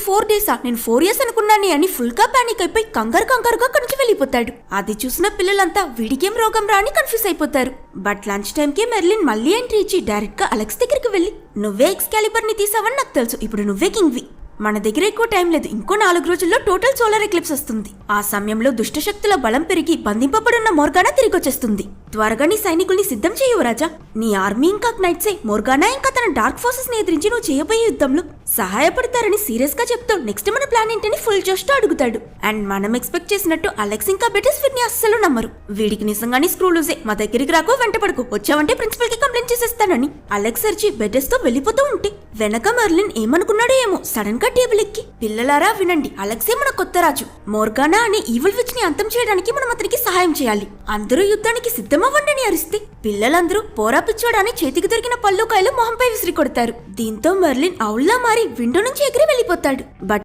4 days నేను 4 years అనుకున్నానే అని full గా పానిక్ అయిపోయి కంగారుగా కనిచి వెళ్ళిపోతాడు. అది చూసిన పిల్లలంతా వీడికేం రోగం రా అని కన్ఫ్యూజ్ అయిపోతారు. బట్ లంచ్ టైం కి మెర్లిన్ మళ్ళీ ఎంట్రీ ఇచ్చి డైరెక్ట్ గా అలెక్స్ దగ్గరికి వెళ్ళి, నువ్వే ఎక్స్కాలిబర్ ని తీసావని నాకు తెలుసు, ఇప్పుడు నువ్వే కింగ్వి. మన దగ్గర ఎక్కువ టైం లేదు, ఇంకో 4 రోజుల్లో టోటల్ సోలార్ ఎక్లిప్స్ వస్తుంది. ఆ సమయంలో దుష్టశక్తుల బలం పెరిగి బంధింపబడున్న మోర్గానా తిరిగొచ్చేస్తుంది. త్వరగా నీ సైనికుల్ని సిద్ధం చేయవు రాజా. నీ ఆర్మీ ఇంకా నైట్సే మోర్గానా ఇంకా తన డార్క్ ఫోర్సెస్ ని ఎదిరించి నువ్వు చేయబోయే యుద్ధంలో సహాయపడతారని సీరియస్ గా చెప్తూ నెక్స్ట్ మన ప్లాన్ ఏంటని ఫుల్ జోష్ తో అడుగుతాడు. అండ్ మనం ఎక్స్పెక్ట్ చేసినట్టు అలెక్స్ ఇంకా బెటిస్ వీడిని అస్సలు నమ్మరు. వీడికి నిజంగానే స్క్రూ లూజే, మా దగ్గరికి రాకో వెంట పడుకో, వచ్చావంటే ప్రిన్సిపల్ కి కంప్లైంట్ చేసేస్తానని అలెక్స్ అరిచి బెటిస్ తో వెళ్ళిపోతూ ఉంటే వెనక మెర్లిన్ ఏమనుకున్నాడో ఏమో సడన్ గా టేబుల్ ఎక్కి, పిల్లలారా వినండి, అలెక్సే మన కొత్త రాజు. మోర్గానా అనే ఈవిల్ విచ్ ని అంతం చేయడానికి మనం అతనికి సహాయం చేయాలి. అందరూ యుద్ధానికి సిద్ధమవ్వండి అని అరిస్తే పిల్లలందరూ పోరా పిచ్చోడాని చేతికి దొరికిన పళ్ళు కాయలు మొహంపై విసిరి కొడతారు. దీంతో మెర్లిన్ ఔల్లా మారి విండో నుంచి ఎగిరి వెళ్ళిపోతాడు. బట్